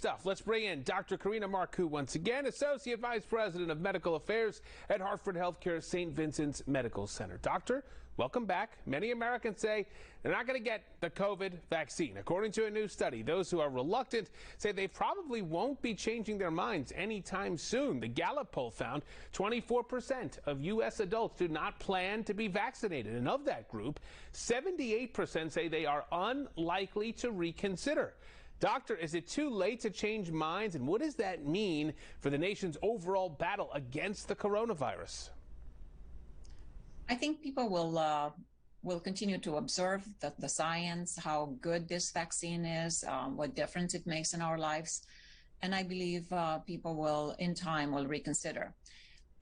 stuff. Let's bring in Dr. Corina Marcu once again, Associate Vice President of Medical Affairs at Hartford HealthCare St. Vincent's Medical Center. Doctor, welcome back. Many Americans say they're not going to get the COVID vaccine. According to a new study, those who are reluctant say they probably won't be changing their minds anytime soon. The Gallup poll found 24% of U.S. adults do not plan to be vaccinated. And of that group, 78% say they are unlikely to reconsider. Doctor, is it too late to change minds? And what does that mean for the nation's overall battle against the coronavirus? I think people will continue to observe the science, how good this vaccine is, what difference it makes in our lives. And I believe people will, in time, will reconsider.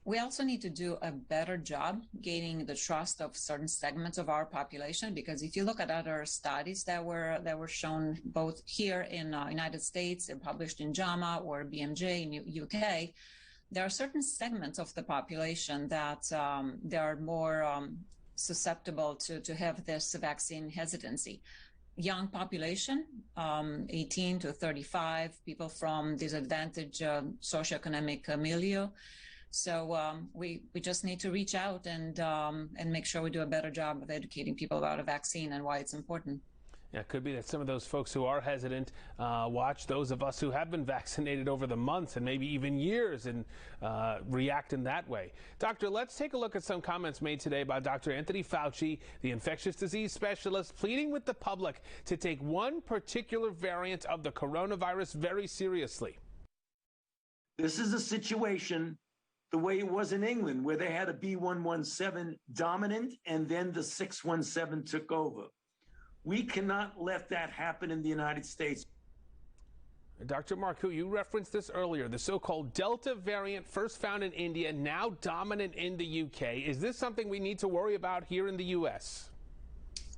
We also need to do a better job gaining the trust of certain segments of our population, because if you look at other studies that were shown both here in United States and published in JAMA or BMJ in UK, there are certain segments of the population that they are more susceptible to have this vaccine hesitancy. Young population, 18 to 35, people from disadvantaged socioeconomic milieu. So we just need to reach out and make sure we do a better job of educating people about a vaccine and why it's important. Yeah, it could be that some of those folks who are hesitant watch those of us who have been vaccinated over the months and maybe even years and react in that way. Doctor, let's take a look at some comments made today by Dr. Anthony Fauci, the infectious disease specialist, pleading with the public to take one particular variant of the coronavirus very seriously. This is a situation the way it was in England, where they had a B117 dominant and then the 617 took over. We cannot let that happen in the United States. Dr. Marcu, you referenced this earlier, the so-called Delta variant first found in India, now dominant in the UK. Is this something we need to worry about here in the U.S.?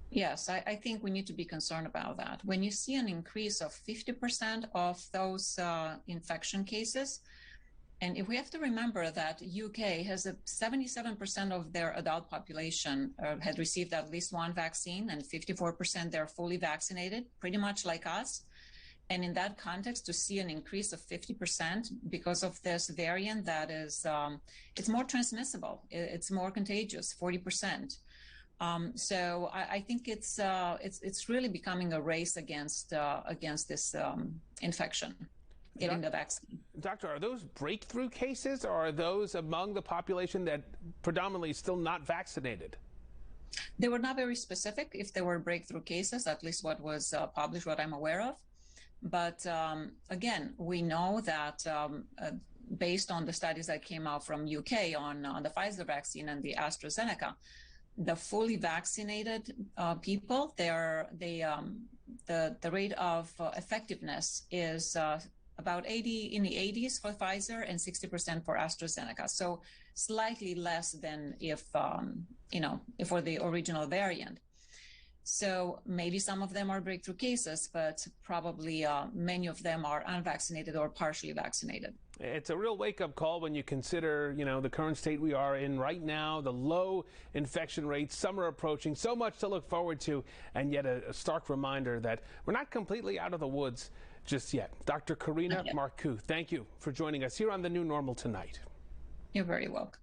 Yes, I think we need to be concerned about that. When you see an increase of 50% of those infection cases, and if we have to remember that UK has 77% of their adult population had received at least one vaccine, and 54% they're fully vaccinated, pretty much like us. And in that context, to see an increase of 50% because of this variant that is, it's more transmissible, it's more contagious, 40%. So I think it's really becoming a race against this infection. Getting the vaccine. Doctor, are those breakthrough cases, or are those among the population that predominantly is still not vaccinated? They were not very specific if they were breakthrough cases, at least what was published, what I'm aware of. But again, we know that based on the studies that came out from UK on the Pfizer vaccine and the AstraZeneca, the fully vaccinated people, the rate of effectiveness is about 80 in the 80s for Pfizer and 60% for AstraZeneca. So slightly less than if for the original variant. So maybe some of them are breakthrough cases, but probably many of them are unvaccinated or partially vaccinated. It's a real wake-up call when you consider, the current state we are in right now, the low infection rates, summer approaching, so much to look forward to, and yet a stark reminder that we're not completely out of the woods just yet. Dr. Corina Marcu, thank you for joining us here on The New Normal tonight. You're very welcome.